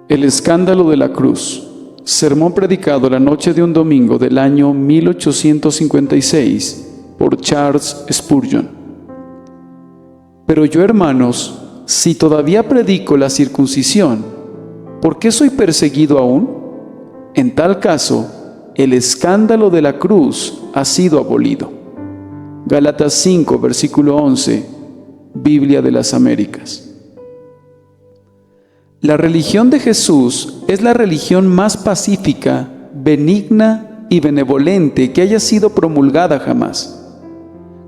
El escándalo de la cruz. Sermón predicado la noche de un domingo del año 1856 por Charles Spurgeon. Pero yo, hermanos, si todavía predico la circuncisión, ¿por qué soy perseguido aún? En tal caso, el escándalo de la cruz ha sido abolido. Gálatas 5, versículo 11, Biblia de las Américas. La religión de Jesús es la religión más pacífica, benigna y benevolente que haya sido promulgada jamás.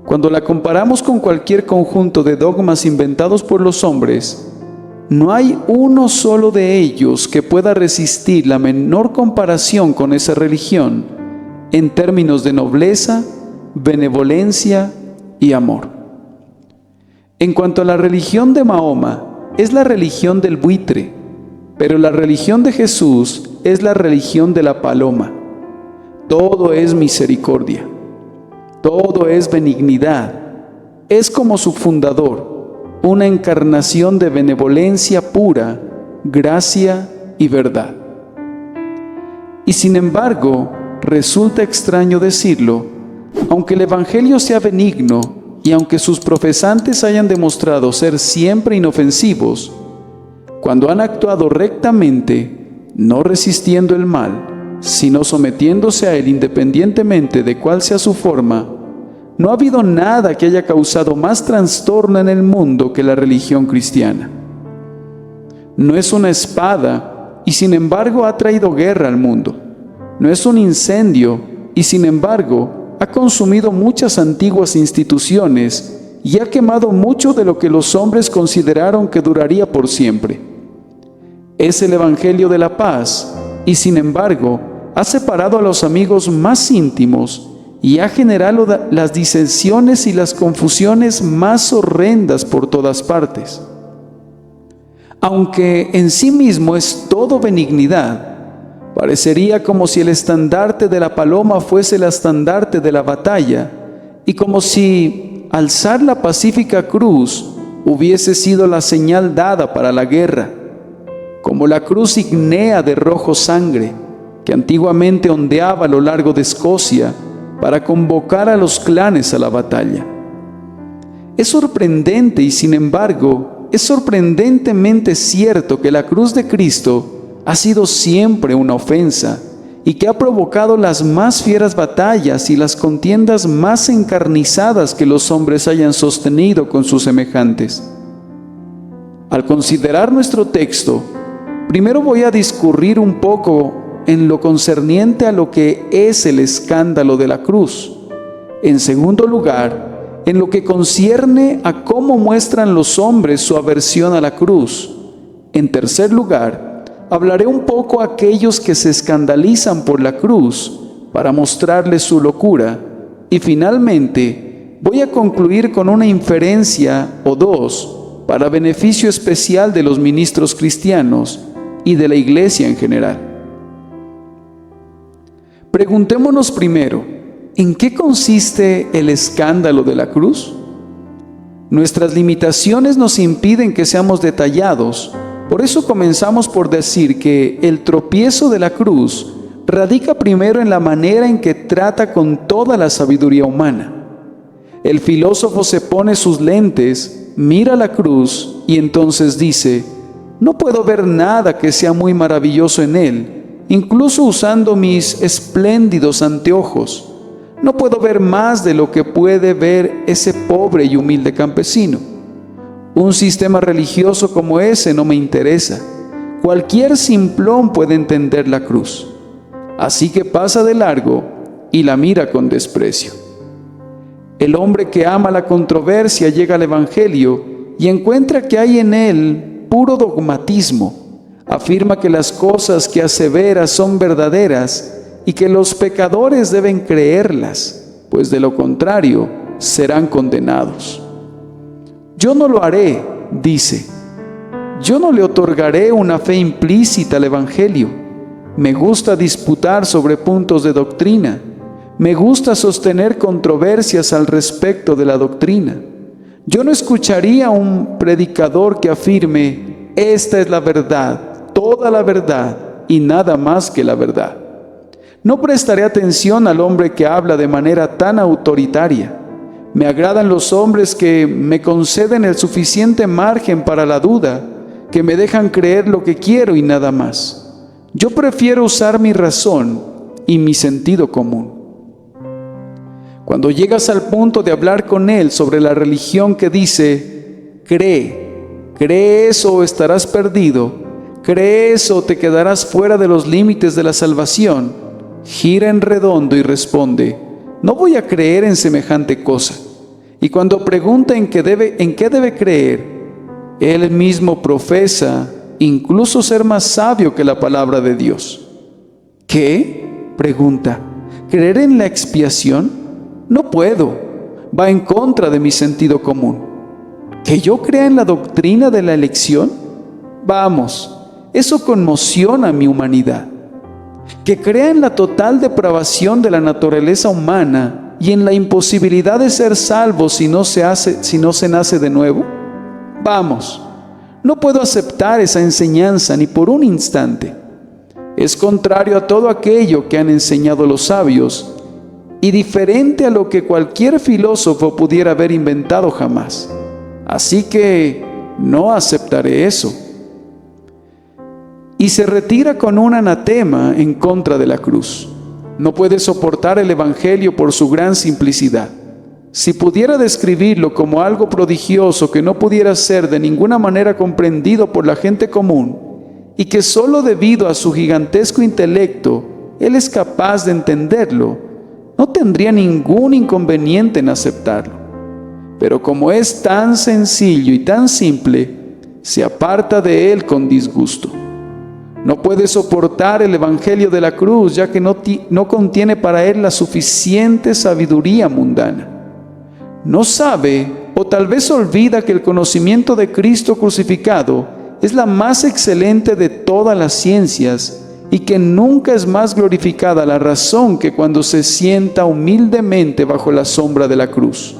Cuando la comparamos con cualquier conjunto de dogmas inventados por los hombres, no hay uno solo de ellos que pueda resistir la menor comparación con esa religión en términos de nobleza, benevolencia y amor. En cuanto a la religión de Mahoma, es la religión del buitre, pero la religión de Jesús es la religión de la paloma. Todo es misericordia, todo es benignidad, es como su fundador, una encarnación de benevolencia pura, gracia y verdad. Y sin embargo, resulta extraño decirlo, aunque el Evangelio sea benigno, y aunque sus profesantes hayan demostrado ser siempre inofensivos, cuando han actuado rectamente, no resistiendo el mal, sino sometiéndose a él independientemente de cuál sea su forma, no ha habido nada que haya causado más trastorno en el mundo que la religión cristiana. No es una espada y sin embargo ha traído guerra al mundo. No es un incendio y sin embargo ha consumido muchas antiguas instituciones y ha quemado mucho de lo que los hombres consideraron que duraría por siempre. Es el Evangelio de la paz y sin embargo ha separado a los amigos más íntimos y ha generado las disensiones y las confusiones más horrendas por todas partes. Aunque en sí mismo es todo benignidad, parecería como si el estandarte de la paloma fuese el estandarte de la batalla y como si alzar la pacífica cruz hubiese sido la señal dada para la guerra, como la cruz ígnea de rojo sangre que antiguamente ondeaba a lo largo de Escocia para convocar a los clanes a la batalla. Es sorprendente y sin embargo es sorprendentemente cierto que la cruz de Cristo ha sido siempre una ofensa y que ha provocado las más fieras batallas y las contiendas más encarnizadas que los hombres hayan sostenido con sus semejantes. Al considerar nuestro texto, primero voy a discurrir un poco en lo concerniente a lo que es el escándalo de la cruz. En segundo lugar, en lo que concierne a cómo muestran los hombres su aversión a la cruz. En tercer lugar, hablaré un poco a aquellos que se escandalizan por la cruz para mostrarles su locura y finalmente voy a concluir con una inferencia o dos para beneficio especial de los ministros cristianos y de la iglesia en general. Preguntémonos primero, ¿en qué consiste el escándalo de la cruz? Nuestras limitaciones nos impiden que seamos detallados. Por eso comenzamos por decir que el tropiezo de la cruz radica primero en la manera en que trata con toda la sabiduría humana. El filósofo se pone sus lentes, mira la cruz y entonces dice: no puedo ver nada que sea muy maravilloso en él, incluso usando mis espléndidos anteojos. No puedo ver más de lo que puede ver ese pobre y humilde campesino. Un sistema religioso como ese no me interesa. Cualquier simplón puede entender la cruz. Así que pasa de largo y la mira con desprecio. El hombre que ama la controversia llega al Evangelio y encuentra que hay en él puro dogmatismo. Afirma que las cosas que asevera son verdaderas y que los pecadores deben creerlas, pues de lo contrario serán condenados. Yo no lo haré, dice. Yo no le otorgaré una fe implícita al Evangelio. Me gusta disputar sobre puntos de doctrina. Me gusta sostener controversias al respecto de la doctrina. Yo no escucharía a un predicador que afirme: esta es la verdad, toda la verdad y nada más que la verdad. No prestaré atención al hombre que habla de manera tan autoritaria. Me agradan los hombres que me conceden el suficiente margen para la duda, que me dejan creer lo que quiero y nada más. Yo prefiero usar mi razón y mi sentido común. Cuando llegas al punto de hablar con él sobre la religión que dice, cree eso o estarás perdido, cree eso o te quedarás fuera de los límites de la salvación, gira en redondo y responde, no voy a creer en semejante cosa. Y cuando pregunta en qué debe creer, él mismo profesa incluso ser más sabio que la palabra de Dios. ¿Qué? Pregunta. ¿Creer en la expiación? No puedo. Va en contra de mi sentido común. ¿Que yo crea en la doctrina de la elección? Vamos, eso conmociona mi humanidad. Que crea en la total depravación de la naturaleza humana y en la imposibilidad de ser salvo si no se nace de nuevo. Vamos, no puedo aceptar esa enseñanza ni por un instante. Es contrario a todo aquello que han enseñado los sabios y diferente a lo que cualquier filósofo pudiera haber inventado jamás. Así que no aceptaré eso. Y se retira con un anatema en contra de la cruz. No puede soportar el Evangelio por su gran simplicidad. Si pudiera describirlo como algo prodigioso que no pudiera ser de ninguna manera comprendido por la gente común, y que solo debido a su gigantesco intelecto él es capaz de entenderlo, no tendría ningún inconveniente en aceptarlo. Pero como es tan sencillo y tan simple, se aparta de él con disgusto. No puede soportar el Evangelio de la cruz, ya que no contiene para él la suficiente sabiduría mundana. No sabe, o tal vez olvida, que el conocimiento de Cristo crucificado es la más excelente de todas las ciencias y que nunca es más glorificada la razón que cuando se sienta humildemente bajo la sombra de la cruz.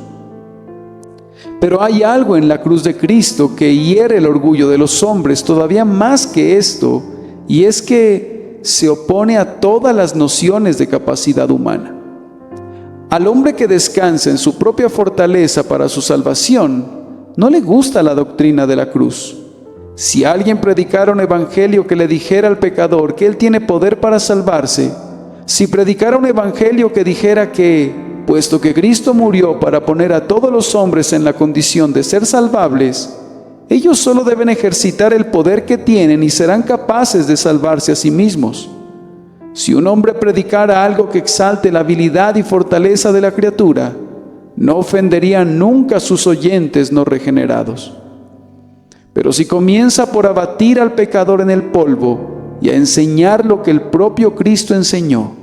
Pero hay algo en la cruz de Cristo que hiere el orgullo de los hombres todavía más que esto, y es que se opone a todas las nociones de capacidad humana. Al hombre que descansa en su propia fortaleza para su salvación, no le gusta la doctrina de la cruz. Si alguien predicara un evangelio que le dijera al pecador que él tiene poder para salvarse, si predicara un evangelio que dijera que, puesto que Cristo murió para poner a todos los hombres en la condición de ser salvables, ellos solo deben ejercitar el poder que tienen y serán capaces de salvarse a sí mismos. Si un hombre predicara algo que exalte la habilidad y fortaleza de la criatura, no ofendería nunca a sus oyentes no regenerados. Pero si comienza por abatir al pecador en el polvo y a enseñar lo que el propio Cristo enseñó,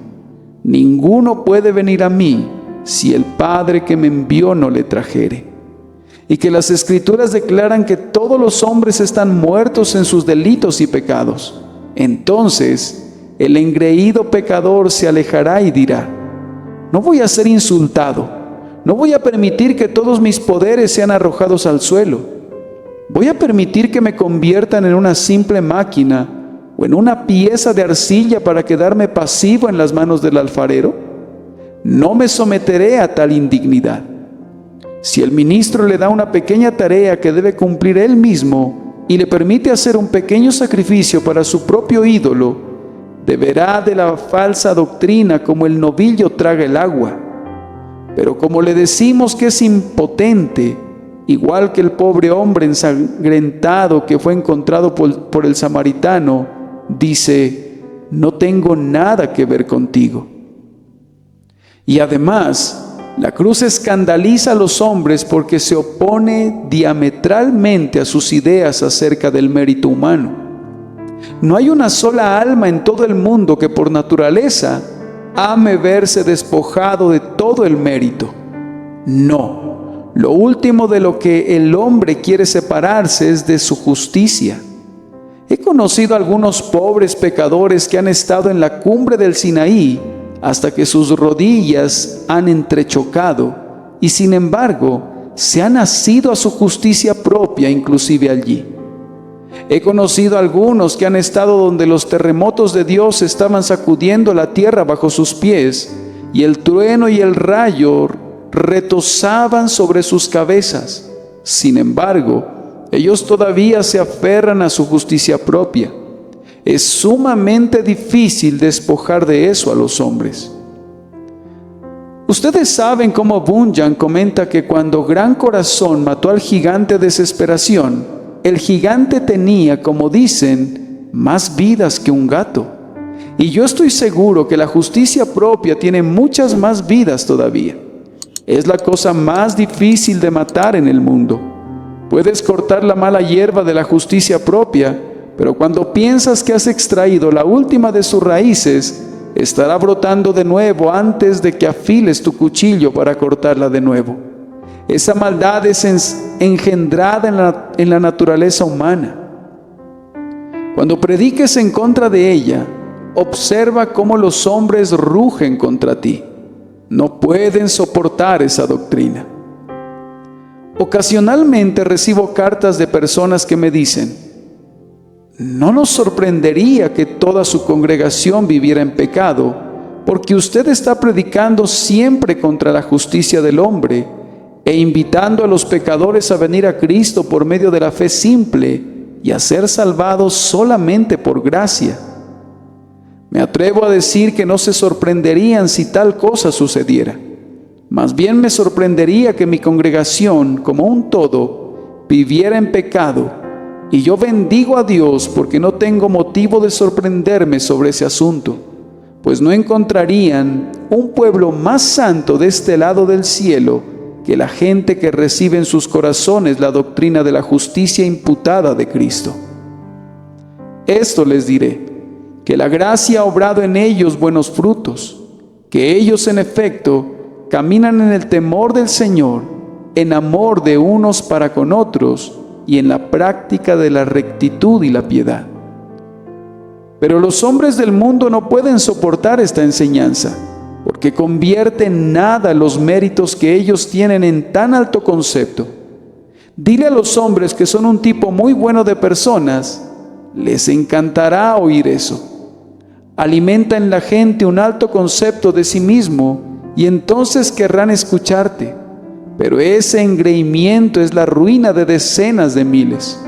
ninguno puede venir a mí si el Padre que me envió no le trajere. Y que las Escrituras declaran que todos los hombres están muertos en sus delitos y pecados. Entonces el engreído pecador se alejará y dirá, no voy a ser insultado, no voy a permitir que todos mis poderes sean arrojados al suelo. ¿Voy a permitir que me conviertan en una simple máquina o en una pieza de arcilla para quedarme pasivo en las manos del alfarero? No me someteré a tal indignidad. Si el ministro le da una pequeña tarea que debe cumplir él mismo y le permite hacer un pequeño sacrificio para su propio ídolo, beberá de la falsa doctrina como el novillo traga el agua. Pero como le decimos que es impotente, igual que el pobre hombre ensangrentado que fue encontrado por el samaritano, dice, no tengo nada que ver contigo. Y además, la cruz escandaliza a los hombres porque se opone diametralmente a sus ideas acerca del mérito humano. No hay una sola alma en todo el mundo que por naturaleza ame verse despojado de todo el mérito. No, lo último de lo que el hombre quiere separarse es de su justicia. He conocido a algunos pobres pecadores que han estado en la cumbre del Sinaí hasta que sus rodillas han entrechocado y sin embargo se han asido a su justicia propia inclusive allí. He conocido a algunos que han estado donde los terremotos de Dios estaban sacudiendo la tierra bajo sus pies, y el trueno y el rayo retozaban sobre sus cabezas. Sin embargo, ellos todavía se aferran a su justicia propia. Es sumamente difícil despojar de eso a los hombres. Ustedes saben cómo Bunyan comenta que cuando Gran Corazón mató al gigante Desesperación, el gigante tenía, como dicen, más vidas que un gato. Y yo estoy seguro que la justicia propia tiene muchas más vidas todavía. Es la cosa más difícil de matar en el mundo. Puedes cortar la mala hierba de la justicia propia, pero cuando piensas que has extraído la última de sus raíces, estará brotando de nuevo antes de que afiles tu cuchillo para cortarla de nuevo. Esa maldad es engendrada en la naturaleza humana. Cuando prediques en contra de ella, observa cómo los hombres rugen contra ti. No pueden soportar esa doctrina. Ocasionalmente recibo cartas de personas que me dicen: no nos sorprendería que toda su congregación viviera en pecado, porque usted está predicando siempre contra la justicia del hombre e invitando a los pecadores a venir a Cristo por medio de la fe simple y a ser salvados solamente por gracia. Me atrevo a decir que no se sorprenderían si tal cosa sucediera. Más bien me sorprendería que mi congregación, como un todo, viviera en pecado. Y yo bendigo a Dios porque no tengo motivo de sorprenderme sobre ese asunto, pues no encontrarían un pueblo más santo de este lado del cielo que la gente que recibe en sus corazones la doctrina de la justicia imputada de Cristo. Esto les diré, que la gracia ha obrado en ellos buenos frutos, que ellos en efecto caminan en el temor del Señor, en amor de unos para con otros, y en la práctica de la rectitud y la piedad. Pero los hombres del mundo no pueden soportar esta enseñanza, porque convierte en nada los méritos que ellos tienen en tan alto concepto. Dile a los hombres que son un tipo muy bueno de personas, les encantará oír eso. Alimenta en la gente un alto concepto de sí mismo y entonces querrán escucharte. Pero ese engreimiento es la ruina de decenas de miles.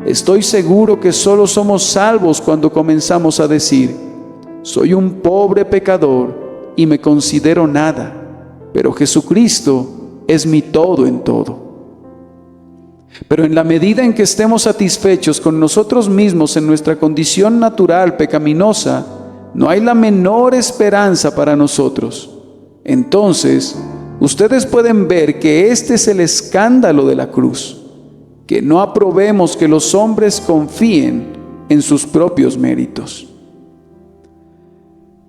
Estoy seguro que solo somos salvos cuando comenzamos a decir: soy un pobre pecador y me considero nada, pero Jesucristo es mi todo en todo. Pero en la medida en que estemos satisfechos con nosotros mismos en nuestra condición natural pecaminosa, no hay la menor esperanza para nosotros. Entonces, ustedes pueden ver que este es el escándalo de la cruz, que no aprobemos que los hombres confíen en sus propios méritos.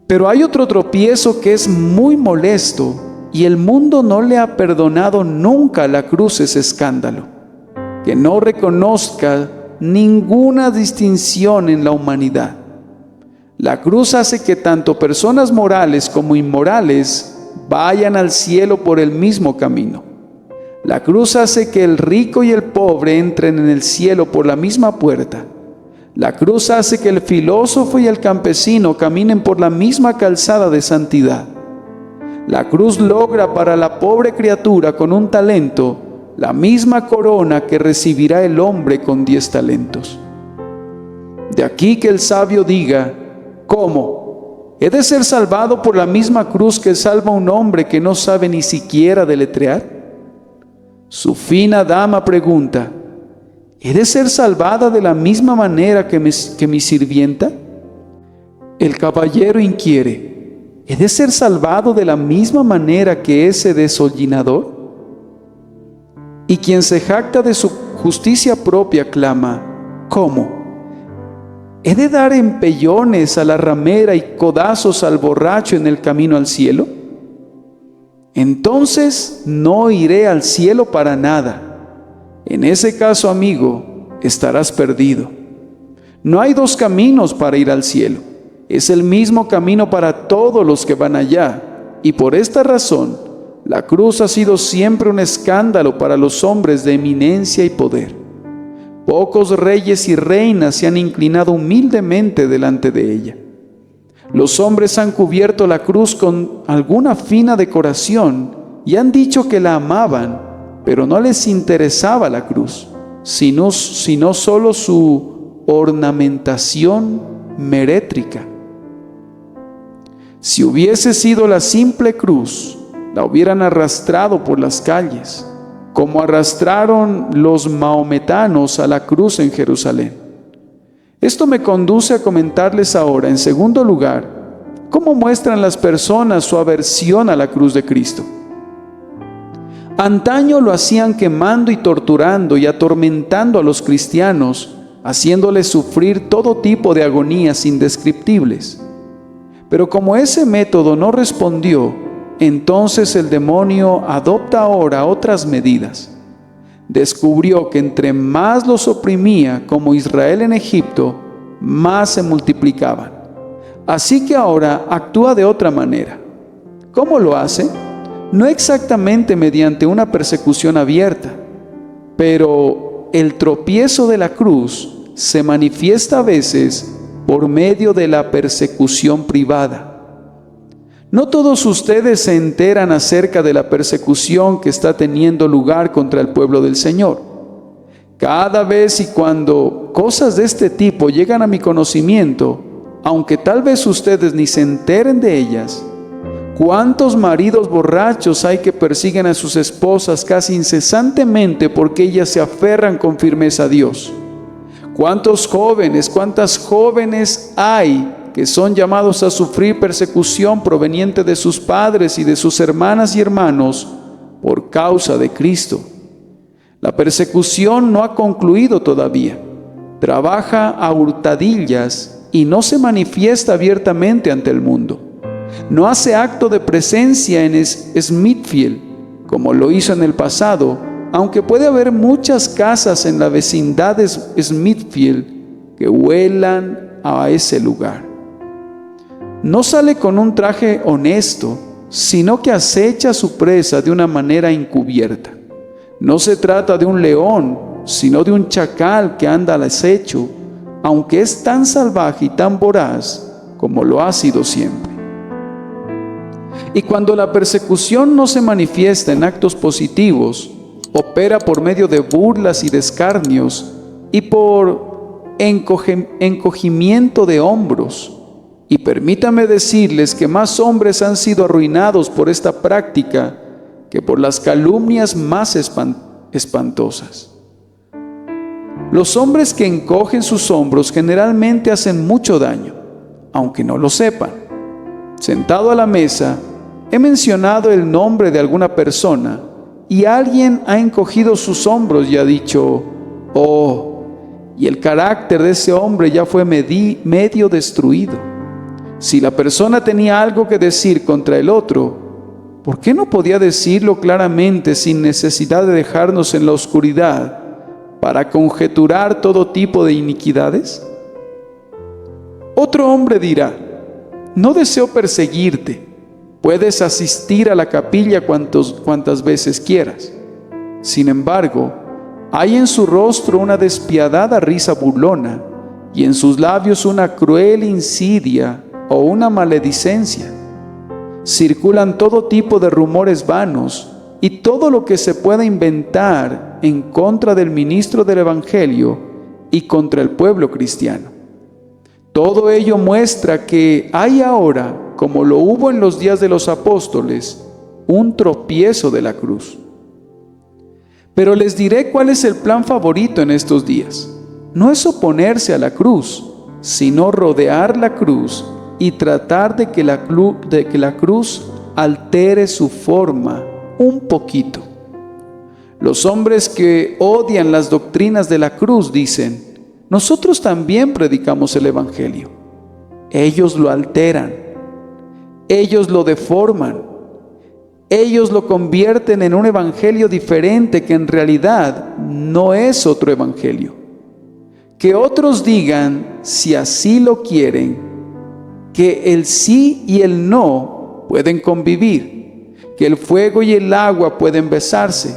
Pero hay otro tropiezo que es muy molesto y el mundo no le ha perdonado nunca a la cruz ese escándalo, que no reconozca ninguna distinción en la humanidad. La cruz hace que tanto personas morales como inmorales vayan al cielo por el mismo camino. La cruz hace que el rico y el pobre entren en el cielo por la misma puerta. La cruz hace que el filósofo y el campesino caminen por la misma calzada de santidad. La cruz logra para la pobre criatura con un talento la misma corona que recibirá el hombre con 10 talentos. De aquí que el sabio diga: ¿cómo? ¿He de ser salvado por la misma cruz que salva a un hombre que no sabe ni siquiera deletrear? Su fina dama pregunta: ¿he de ser salvada de la misma manera que mi sirvienta? El caballero inquiere: ¿he de ser salvado de la misma manera que ese desollinador? Y quien se jacta de su justicia propia clama: ¿cómo? ¿He de dar empellones a la ramera y codazos al borracho en el camino al cielo? Entonces no iré al cielo para nada. En ese caso, amigo, estarás perdido. No hay 2 caminos para ir al cielo. Es el mismo camino para todos los que van allá. Y por esta razón, la cruz ha sido siempre un escándalo para los hombres de eminencia y poder. Pocos reyes y reinas se han inclinado humildemente delante de ella. Los hombres han cubierto la cruz con alguna fina decoración y han dicho que la amaban, pero no les interesaba la cruz, sino solo su ornamentación merétrica. Si hubiese sido la simple cruz, la hubieran arrastrado por las calles, como arrastraron los maometanos a la cruz en Jerusalén. Esto me conduce a comentarles ahora, en segundo lugar, cómo muestran las personas su aversión a la cruz de Cristo. Antaño lo hacían quemando y torturando y atormentando a los cristianos, haciéndoles sufrir todo tipo de agonías indescriptibles. Pero como ese método no respondió, entonces el demonio adopta ahora otras medidas. Descubrió que entre más los oprimía, como Israel en Egipto, más se multiplicaban. Así que ahora actúa de otra manera. ¿Cómo lo hace? No exactamente mediante una persecución abierta, pero el tropiezo de la cruz se manifiesta a veces por medio de la persecución privada. No todos ustedes se enteran acerca de la persecución que está teniendo lugar contra el pueblo del Señor. Cada vez y cuando cosas de este tipo llegan a mi conocimiento, aunque tal vez ustedes ni se enteren de ellas, ¿cuántos maridos borrachos hay que persiguen a sus esposas casi incesantemente porque ellas se aferran con firmeza a Dios? ¿Cuántas jóvenes hay que son llamados a sufrir persecución proveniente de sus padres y de sus hermanas y hermanos por causa de Cristo? La persecución no ha concluido todavía. Trabaja a hurtadillas y no se manifiesta abiertamente ante el mundo. No hace acto de presencia en Smithfield, como lo hizo en el pasado, aunque puede haber muchas casas en la vecindad de Smithfield que huelan a ese lugar. No sale con un traje honesto, sino que acecha a su presa de una manera encubierta. No se trata de un león, sino de un chacal que anda al acecho, aunque es tan salvaje y tan voraz como lo ha sido siempre. Y cuando la persecución no se manifiesta en actos positivos, opera por medio de burlas y de escarnios y por encogimiento de hombros. Y permítame decirles que más hombres han sido arruinados por esta práctica que por las calumnias más espantosas. Los hombres que encogen sus hombros generalmente hacen mucho daño, aunque no lo sepan. Sentado a la mesa, he mencionado el nombre de alguna persona y alguien ha encogido sus hombros y ha dicho, «Oh», y el carácter de ese hombre ya fue medio destruido. Si la persona tenía algo que decir contra el otro, ¿por qué no podía decirlo claramente sin necesidad de dejarnos en la oscuridad para conjeturar todo tipo de iniquidades? Otro hombre dirá, «No deseo perseguirte, puedes asistir a la capilla cuantas veces quieras». Sin embargo, hay en su rostro una despiadada risa burlona y en sus labios una cruel insidia o una maledicencia. Circulan todo tipo de rumores vanos y todo lo que se pueda inventar en contra del ministro del Evangelio y contra el pueblo cristiano. Todo ello muestra que hay ahora, como lo hubo en los días de los apóstoles, un tropiezo de la cruz. Pero les diré cuál es el plan favorito en estos días. No es oponerse a la cruz, sino rodear la cruz y tratar de que la cruz altere su forma un poquito. Los hombres que odian las doctrinas de la cruz dicen, nosotros también predicamos el Evangelio. Ellos lo alteran, ellos lo deforman, ellos lo convierten en un evangelio diferente que en realidad no es otro evangelio. Que otros digan, si así lo quieren, que el sí y el no pueden convivir, que el fuego y el agua pueden besarse,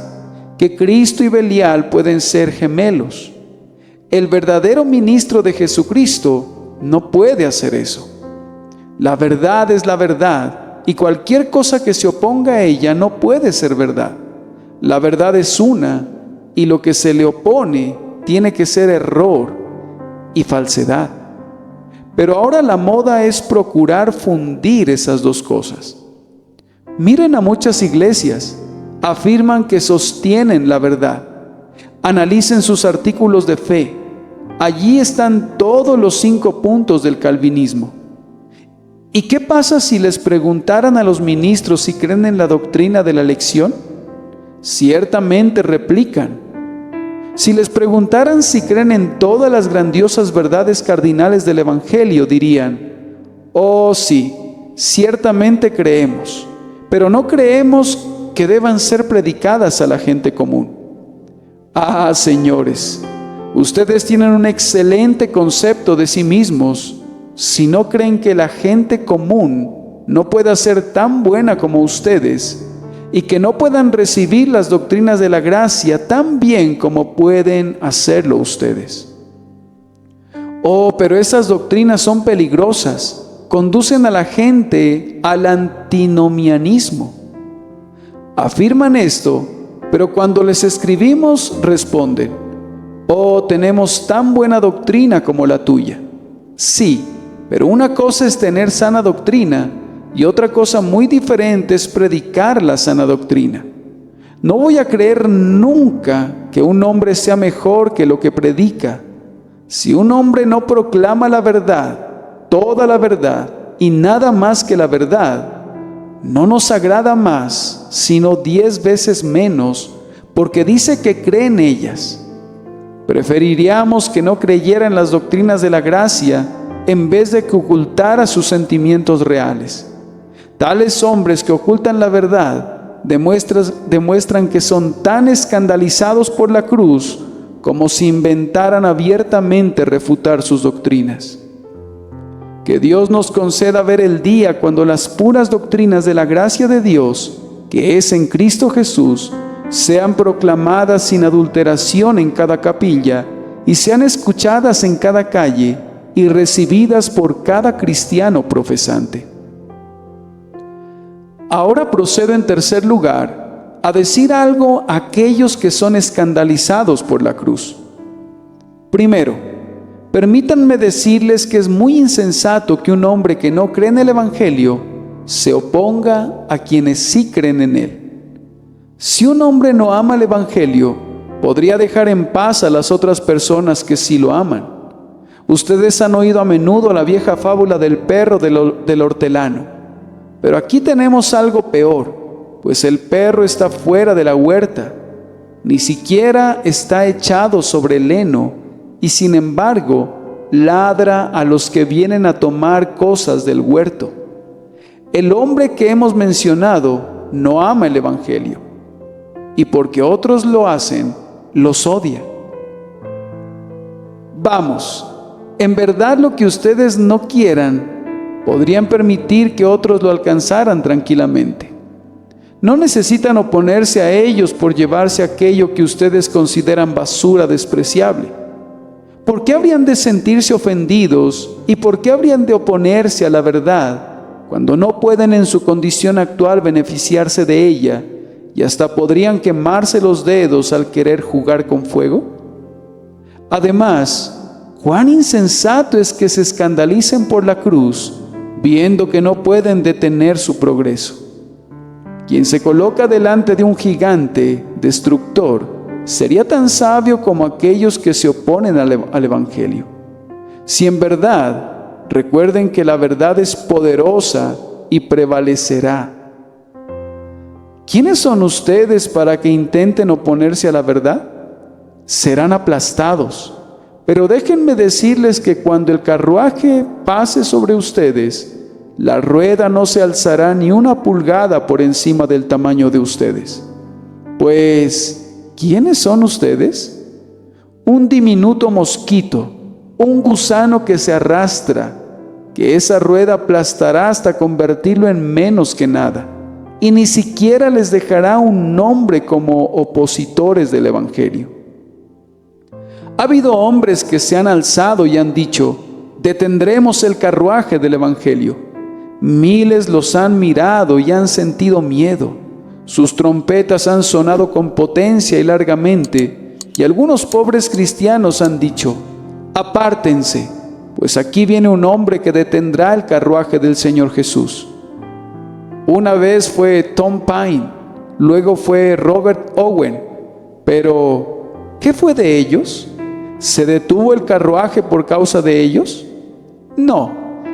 que Cristo y Belial pueden ser gemelos, El verdadero ministro de Jesucristo no puede hacer eso. La verdad es la verdad, y cualquier cosa que se oponga a ella no puede ser verdad. La verdad es una, y lo que se le opone tiene que ser error y falsedad. Pero ahora la moda es procurar fundir esas dos cosas. Miren a muchas iglesias, afirman que sostienen la verdad. Analicen sus artículos de fe. Allí están todos los 5 puntos del calvinismo. ¿Y qué pasa si les preguntaran a los ministros si creen en la doctrina de la elección? Ciertamente replican. Si les preguntaran si creen en todas las grandiosas verdades cardinales del Evangelio, dirían: oh sí, ciertamente creemos, pero no creemos que deban ser predicadas a la gente común. Ah, señores, ustedes tienen un excelente concepto de sí mismos si no creen que la gente común no pueda ser tan buena como ustedes y que no puedan recibir las doctrinas de la gracia tan bien como pueden hacerlo ustedes. Oh, pero esas doctrinas son peligrosas, conducen a la gente al antinomianismo. Afirman esto, pero cuando les escribimos responden: oh, tenemos tan buena doctrina como la tuya. Sí, pero una cosa es tener sana doctrina y otra cosa muy diferente es predicar la sana doctrina. No voy a creer nunca que un hombre sea mejor que lo que predica. Si un hombre no proclama la verdad, toda la verdad y nada más que la verdad, no nos agrada más, sino 10 veces menos, porque dice que cree en ellas. Preferiríamos que no creyera en las doctrinas de la gracia en vez de que ocultara sus sentimientos reales. Tales hombres que ocultan la verdad demuestran que son tan escandalizados por la cruz como si inventaran abiertamente refutar sus doctrinas. Que Dios nos conceda ver el día cuando las puras doctrinas de la gracia de Dios, que es en Cristo Jesús, sean proclamadas sin adulteración en cada capilla y sean escuchadas en cada calle y recibidas por cada cristiano profesante. Ahora procedo en tercer lugar a decir algo a aquellos que son escandalizados por la cruz. Primero, permítanme decirles que es muy insensato que un hombre que no cree en el Evangelio se oponga a quienes sí creen en él. Si un hombre no ama el Evangelio, podría dejar en paz a las otras personas que sí lo aman. Ustedes han oído a menudo la vieja fábula del perro del hortelano. Pero aquí tenemos algo peor, pues el perro está fuera de la huerta, ni siquiera está echado sobre el heno, y sin embargo ladra a los que vienen a tomar cosas del huerto. El hombre que hemos mencionado no ama el Evangelio, y porque otros lo hacen, los odia. Vamos, en verdad lo que ustedes no quieran, podrían permitir que otros lo alcanzaran tranquilamente. No necesitan oponerse a ellos por llevarse aquello que ustedes consideran basura despreciable. ¿Por qué habrían de sentirse ofendidos y por qué habrían de oponerse a la verdad cuando no pueden en su condición actual beneficiarse de ella y hasta podrían quemarse los dedos al querer jugar con fuego? Además, cuán insensato es que se escandalicen por la cruz, viendo que no pueden detener su progreso. Quien se coloca delante de un gigante destructor sería tan sabio como aquellos que se oponen al Evangelio. Si en verdad, recuerden que la verdad es poderosa y prevalecerá. ¿Quiénes son ustedes para que intenten oponerse a la verdad? Serán aplastados. Pero déjenme decirles que cuando el carruaje pase sobre ustedes, la rueda no se alzará ni una pulgada por encima del tamaño de ustedes. Pues, ¿quiénes son ustedes? Un diminuto mosquito, un gusano que se arrastra, que esa rueda aplastará hasta convertirlo en menos que nada, y ni siquiera les dejará un nombre como opositores del Evangelio. Ha habido hombres que se han alzado y han dicho: detendremos el carruaje del Evangelio. Miles los han mirado y han sentido miedo. Sus trompetas han sonado con potencia y largamente, y algunos pobres cristianos han dicho: apártense, pues aquí viene un hombre que detendrá el carruaje del Señor Jesús. Una vez fue Tom Paine, luego fue Robert Owen, pero ¿qué fue de ellos? ¿Se detuvo el carruaje por causa de ellos? No,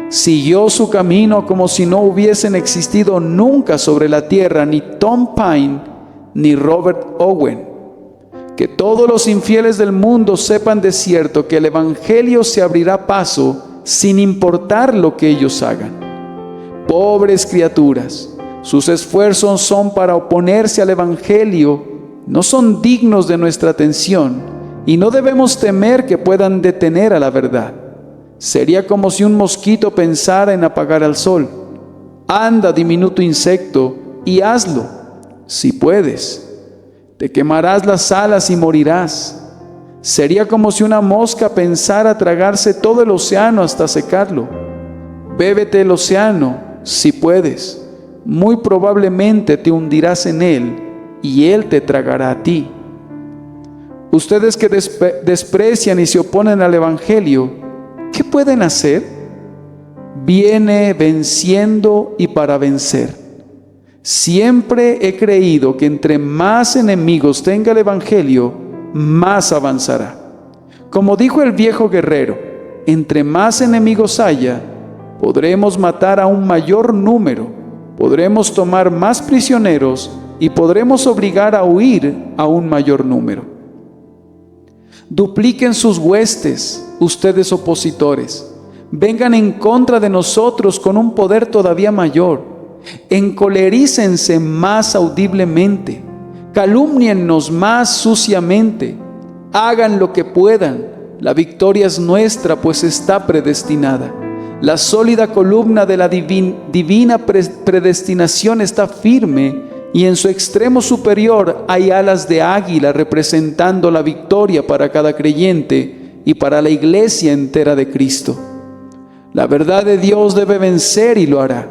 siguió su camino como si no hubiesen existido nunca sobre la tierra ni Tom Paine ni Robert Owen. Que todos los infieles del mundo sepan de cierto que el Evangelio se abrirá paso sin importar lo que ellos hagan. Pobres criaturas, sus esfuerzos son para oponerse al Evangelio, no son dignos de nuestra atención y no debemos temer que puedan detener a la verdad. Sería como si un mosquito pensara en apagar al sol. Anda, diminuto insecto, y hazlo, si puedes. Te quemarás las alas y morirás. Sería como si una mosca pensara tragarse todo el océano hasta secarlo. Bébete el océano, si puedes. Muy probablemente te hundirás en él y él te tragará a ti. Ustedes que desprecian y se oponen al Evangelio, ¿qué pueden hacer? Viene venciendo y para vencer. Siempre he creído que entre más enemigos tenga el Evangelio, más avanzará. Como dijo el viejo guerrero, entre más enemigos haya, podremos matar a un mayor número, podremos tomar más prisioneros y podremos obligar a huir a un mayor número. Dupliquen sus huestes, ustedes opositores. Vengan en contra de nosotros con un poder todavía mayor. Encolerícense más audiblemente. Calúmniennos más suciamente. Hagan lo que puedan. La victoria es nuestra, pues está predestinada. La sólida columna de la divina predestinación está firme, y en su extremo superior hay alas de águila representando la victoria para cada creyente y para la iglesia entera de Cristo. La verdad de Dios debe vencer y lo hará.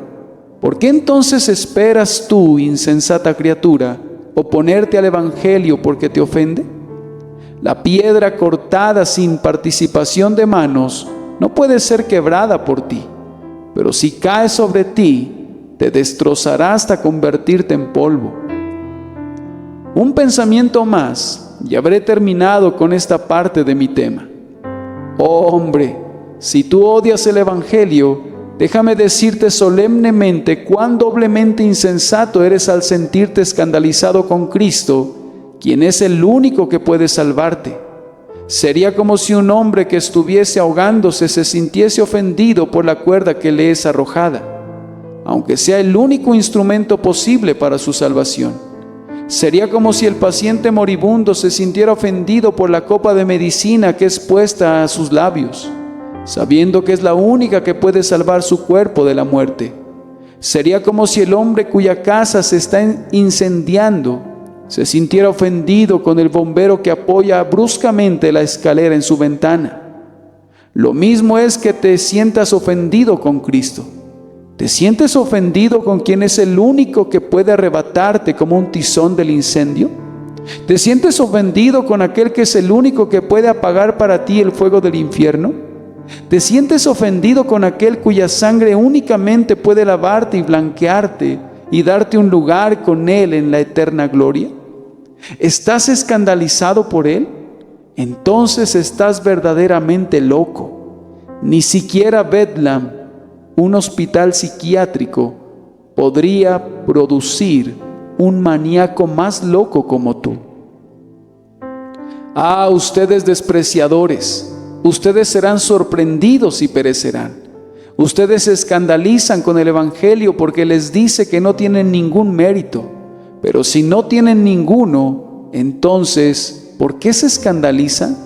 ¿Por qué entonces esperas tú, insensata criatura, oponerte al Evangelio porque te ofende? La piedra cortada sin participación de manos no puede ser quebrada por ti, pero si cae sobre ti, te destrozará hasta convertirte en polvo. Un pensamiento más y habré terminado con esta parte de mi tema. Oh hombre, si tú odias el Evangelio, déjame decirte solemnemente cuán doblemente insensato eres al sentirte escandalizado con Cristo, quien es el único que puede salvarte. Sería como si un hombre que estuviese ahogándose se sintiese ofendido por la cuerda que le es arrojada, aunque sea el único instrumento posible para su salvación. Sería como si el paciente moribundo se sintiera ofendido por la copa de medicina que es puesta a sus labios, sabiendo que es la única que puede salvar su cuerpo de la muerte. Sería como si el hombre cuya casa se está incendiando se sintiera ofendido con el bombero que apoya bruscamente la escalera en su ventana. Lo mismo es que te sientas ofendido con Cristo. ¿Te sientes ofendido con quien es el único que puede arrebatarte como un tizón del incendio? ¿Te sientes ofendido con aquel que es el único que puede apagar para ti el fuego del infierno? ¿Te sientes ofendido con aquel cuya sangre únicamente puede lavarte y blanquearte y darte un lugar con él en la eterna gloria? ¿Estás escandalizado por él? Entonces estás verdaderamente loco. Ni siquiera Bedlam, un hospital psiquiátrico, podría producir un maníaco más loco como tú. Ah, ustedes despreciadores, ustedes serán sorprendidos y perecerán. Ustedes se escandalizan con el Evangelio porque les dice que no tienen ningún mérito. Pero si no tienen ninguno, entonces, ¿por qué se escandalizan?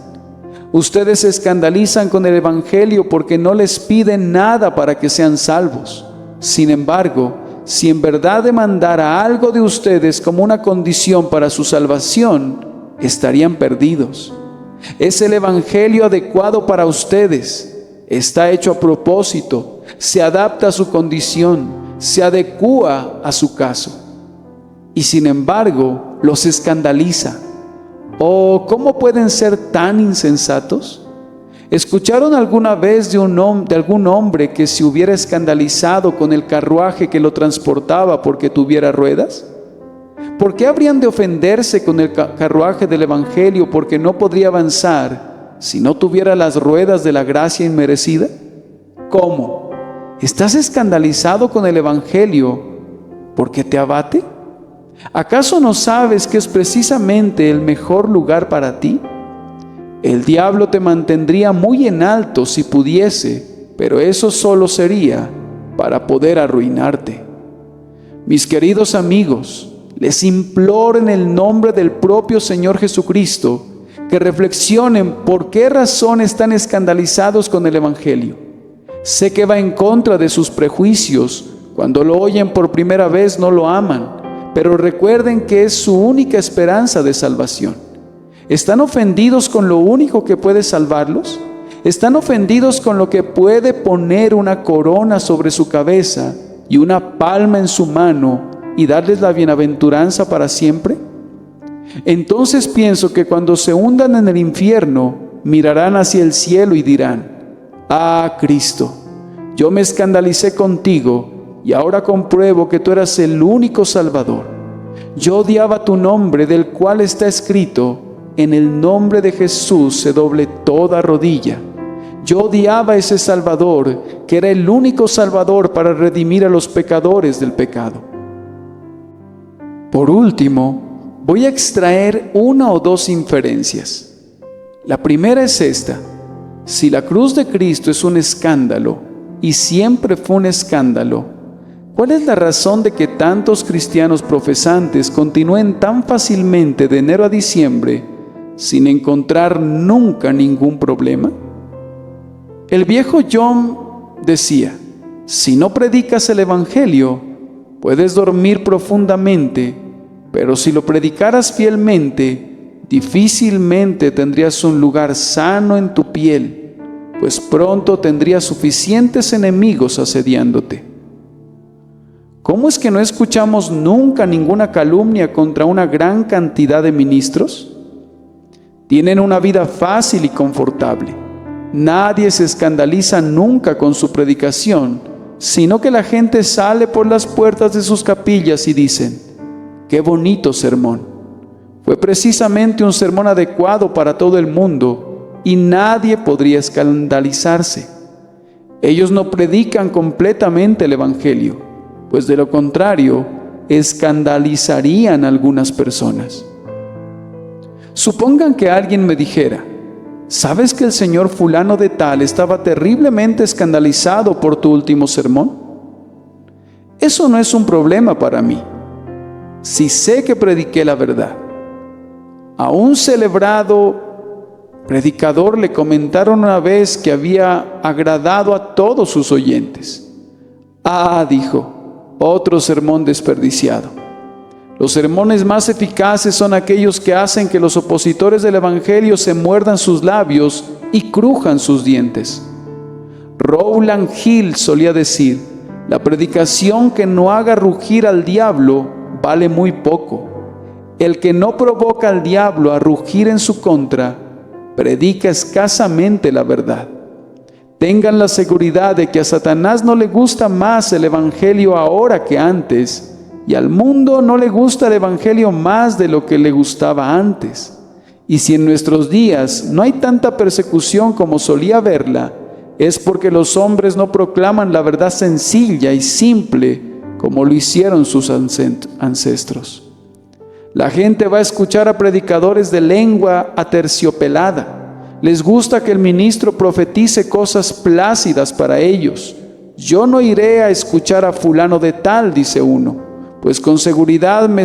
Ustedes se escandalizan con el Evangelio porque no les piden nada para que sean salvos. Sin embargo, si en verdad demandara algo de ustedes como una condición para su salvación, estarían perdidos. Es el evangelio adecuado para ustedes. Está hecho a propósito, se adapta a su condición, se adecúa a su caso. Y sin embargo, los escandaliza. ¿O cómo pueden ser tan insensatos? ¿Escucharon alguna vez de algún hombre que se hubiera escandalizado con el carruaje que lo transportaba porque tuviera ruedas? ¿Por qué habrían de ofenderse con el carruaje del Evangelio porque no podría avanzar si no tuviera las ruedas de la gracia inmerecida? ¿Cómo? ¿Estás escandalizado con el Evangelio porque te abate? ¿Acaso no sabes que es precisamente el mejor lugar para ti? El diablo te mantendría muy en alto si pudiese, pero eso solo sería para poder arruinarte. Mis queridos amigos, les imploro en el nombre del propio Señor Jesucristo que reflexionen por qué razón están escandalizados con el Evangelio. Sé que va en contra de sus prejuicios. Cuando lo oyen por primera vez no lo aman, pero recuerden que es su única esperanza de salvación. ¿Están ofendidos con lo único que puede salvarlos? ¿Están ofendidos con lo que puede poner una corona sobre su cabeza y una palma en su mano y darles la bienaventuranza para siempre? Entonces pienso que cuando se hundan en el infierno, mirarán hacia el cielo y dirán: «Ah, Cristo, yo me escandalicé contigo y ahora compruebo que tú eras el único Salvador. Yo odiaba tu nombre, del cual está escrito: en el nombre de Jesús se doble toda rodilla». Yo odiaba a ese Salvador, que era el único Salvador para redimir a los pecadores del pecado. Por último, voy a extraer una o dos inferencias. La primera es esta: si la cruz de Cristo es un escándalo, y siempre fue un escándalo, ¿cuál es la razón de que tantos cristianos profesantes continúen tan fácilmente de enero a diciembre sin encontrar nunca ningún problema? El viejo John decía: si no predicas el Evangelio, puedes dormir profundamente, pero si lo predicaras fielmente, difícilmente tendrías un lugar sano en tu piel, pues pronto tendrías suficientes enemigos asediándote. ¿Cómo es que no escuchamos nunca ninguna calumnia contra una gran cantidad de ministros? Tienen una vida fácil y confortable. Nadie se escandaliza nunca con su predicación, sino que la gente sale por las puertas de sus capillas y dicen: «¡Qué bonito sermón! Fue precisamente un sermón adecuado para todo el mundo y nadie podría escandalizarse». Ellos no predican completamente el Evangelio, pues de lo contrario, escandalizarían a algunas personas. Supongan que alguien me dijera: ¿sabes que el señor fulano de tal estaba terriblemente escandalizado por tu último sermón? Eso no es un problema para mí, si sé que prediqué la verdad. A un celebrado predicador le comentaron una vez que había agradado a todos sus oyentes. «Ah», dijo, «otro sermón desperdiciado». Los sermones más eficaces son aquellos que hacen que los opositores del Evangelio se muerdan sus labios y crujan sus dientes. Rowland Hill solía decir: la predicación que no haga rugir al diablo vale muy poco. El que no provoca al diablo a rugir en su contra, predica escasamente la verdad. Tengan la seguridad de que a Satanás no le gusta más el Evangelio ahora que antes, y al mundo no le gusta el Evangelio más de lo que le gustaba antes. Y si en nuestros días no hay tanta persecución como solía haberla, es porque los hombres no proclaman la verdad sencilla y simple como lo hicieron sus ancestros. La gente va a escuchar a predicadores de lengua aterciopelada. Les gusta que el ministro profetice cosas plácidas para ellos. «Yo no iré a escuchar a fulano de tal», dice uno, «pues con seguridad me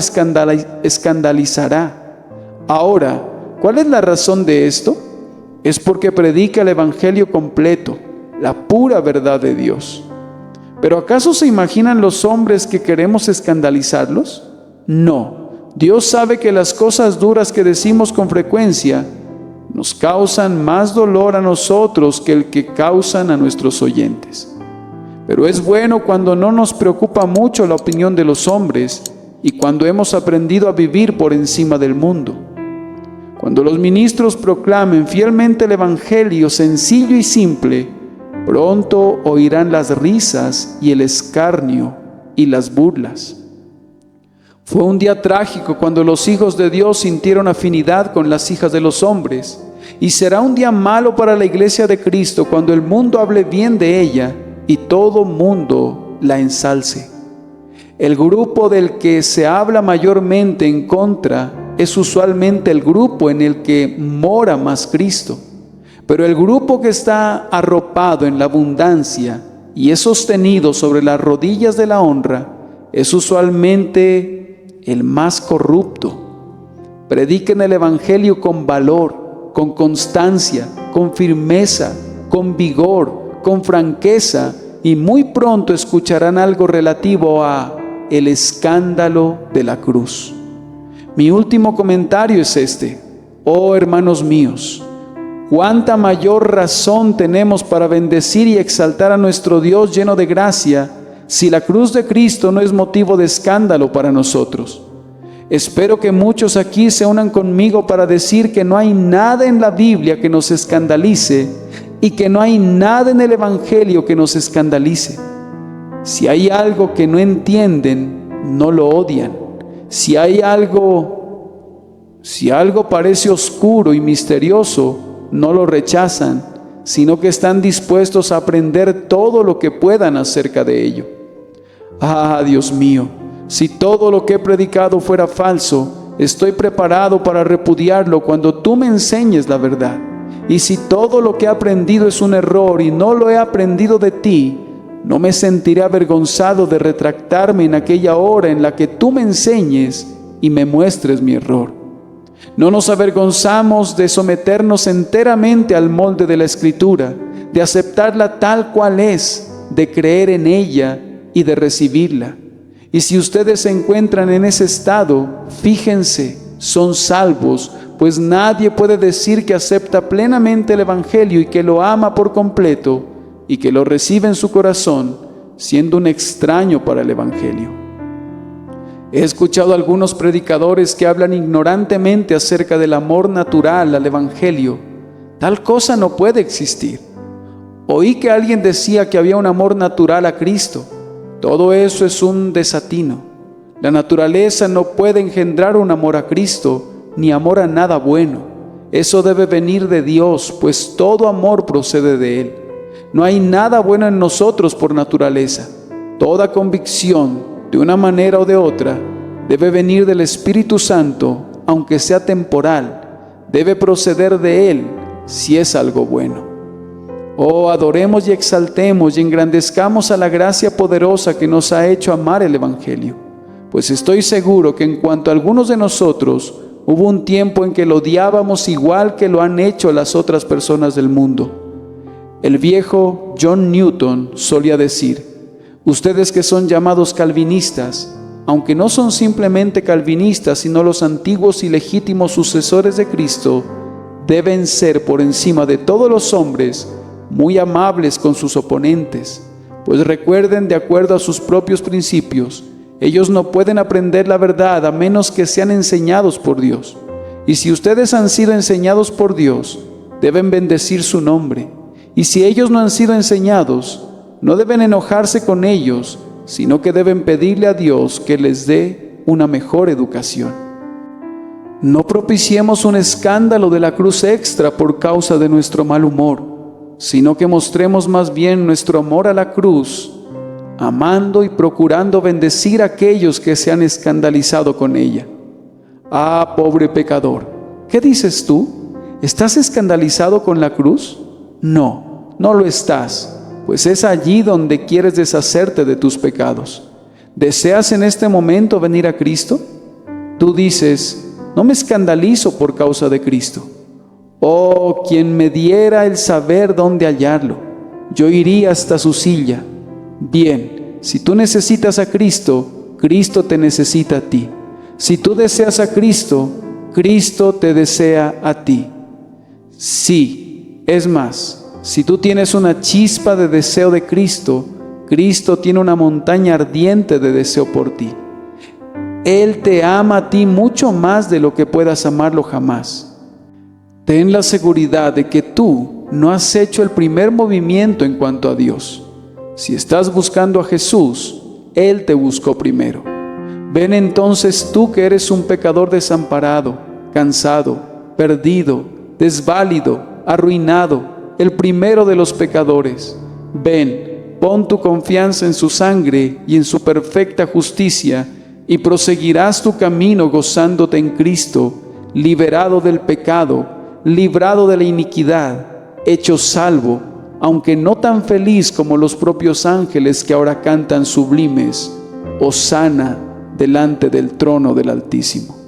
escandalizará». Ahora, ¿cuál es la razón de esto? Es porque predica el Evangelio completo, la pura verdad de Dios. ¿Pero acaso se imaginan los hombres que queremos escandalizarlos? No. Dios sabe que las cosas duras que decimos con frecuencia nos causan más dolor a nosotros que el que causan a nuestros oyentes. Pero es bueno cuando no nos preocupa mucho la opinión de los hombres y cuando hemos aprendido a vivir por encima del mundo. Cuando los ministros proclamen fielmente el Evangelio sencillo y simple, pronto oirán las risas y el escarnio y las burlas. Fue un día trágico cuando los hijos de Dios sintieron afinidad con las hijas de los hombres, y será un día malo para la iglesia de Cristo cuando el mundo hable bien de ella y todo mundo la ensalce. El grupo del que se habla mayormente en contra es usualmente el grupo en el que mora más Cristo, pero el grupo que está arropado en la abundancia y es sostenido sobre las rodillas de la honra es usualmente el más corrupto. Prediquen el Evangelio con valor, con constancia, con firmeza, con vigor, con franqueza, y muy pronto escucharán algo relativo a el escándalo de la cruz. Mi último comentario es este: oh hermanos míos, cuánta mayor razón tenemos para bendecir y exaltar a nuestro Dios lleno de gracia, si la cruz de Cristo no es motivo de escándalo para nosotros. Espero que muchos aquí se unan conmigo para decir que no hay nada en la Biblia que nos escandalice y que no hay nada en el Evangelio que nos escandalice. Si hay algo que no entienden, no lo odian. Si algo parece oscuro y misterioso, no lo rechazan, sino que están dispuestos a aprender todo lo que puedan acerca de ello. Ah, Dios mío, si todo lo que he predicado fuera falso, estoy preparado para repudiarlo cuando tú me enseñes la verdad. Y si todo lo que he aprendido es un error y no lo he aprendido de ti, no me sentiré avergonzado de retractarme en aquella hora en la que tú me enseñes y me muestres mi error. No nos avergonzamos de someternos enteramente al molde de la Escritura, de aceptarla tal cual es, de creer en ella y de recibirla. Y si ustedes se encuentran en ese estado, fíjense, son salvos, pues nadie puede decir que acepta plenamente el Evangelio y que lo ama por completo y que lo recibe en su corazón, siendo un extraño para el Evangelio. He escuchado a algunos predicadores que hablan ignorantemente acerca del amor natural al Evangelio. Tal cosa no puede existir. Oí que alguien decía que había un amor natural a Cristo. Todo eso es un desatino. La naturaleza no puede engendrar un amor a Cristo, ni amor a nada bueno. Eso debe venir de Dios, pues todo amor procede de Él. No hay nada bueno en nosotros por naturaleza. Toda convicción, de una manera o de otra, debe venir del Espíritu Santo, aunque sea temporal. Debe proceder de Él, si es algo bueno. Oh, adoremos y exaltemos y engrandezcamos a la gracia poderosa que nos ha hecho amar el Evangelio. Pues estoy seguro que en cuanto a algunos de nosotros, hubo un tiempo en que lo odiábamos igual que lo han hecho las otras personas del mundo. El viejo John Newton solía decir: ustedes que son llamados calvinistas, aunque no son simplemente calvinistas, sino los antiguos y legítimos sucesores de Cristo, deben ser por encima de todos los hombres muy amables con sus oponentes, pues recuerden, de acuerdo a sus propios principios, ellos no pueden aprender la verdad a menos que sean enseñados por Dios. Y si ustedes han sido enseñados por Dios, deben bendecir su nombre. Y si ellos no han sido enseñados, no deben enojarse con ellos, sino que deben pedirle a Dios que les dé una mejor educación. No propiciemos un escándalo de la cruz extra por causa de nuestro mal humor, sino que mostremos más bien nuestro amor a la cruz, amando y procurando bendecir a aquellos que se han escandalizado con ella. Ah, pobre pecador, ¿qué dices tú? ¿Estás escandalizado con la cruz? No, no lo estás, pues es allí donde quieres deshacerte de tus pecados. ¿Deseas en este momento venir a Cristo? Tú dices: no me escandalizo por causa de Cristo. Oh, quien me diera el saber dónde hallarlo. Yo iría hasta su silla. Bien, si tú necesitas a Cristo, Cristo te necesita a ti. Si tú deseas a Cristo, Cristo te desea a ti. Sí, es más, si tú tienes una chispa de deseo de Cristo, Cristo tiene una montaña ardiente de deseo por ti. Él te ama a ti mucho más de lo que puedas amarlo jamás. Ten la seguridad de que tú no has hecho el primer movimiento en cuanto a Dios. Si estás buscando a Jesús, Él te buscó primero. Ven entonces tú que eres un pecador desamparado, cansado, perdido, desválido, arruinado, el primero de los pecadores. Ven, pon tu confianza en su sangre y en su perfecta justicia, y proseguirás tu camino gozándote en Cristo, liberado del pecado, librado de la iniquidad, hecho salvo, aunque no tan feliz como los propios ángeles que ahora cantan sublimes, Hosana delante del trono del Altísimo.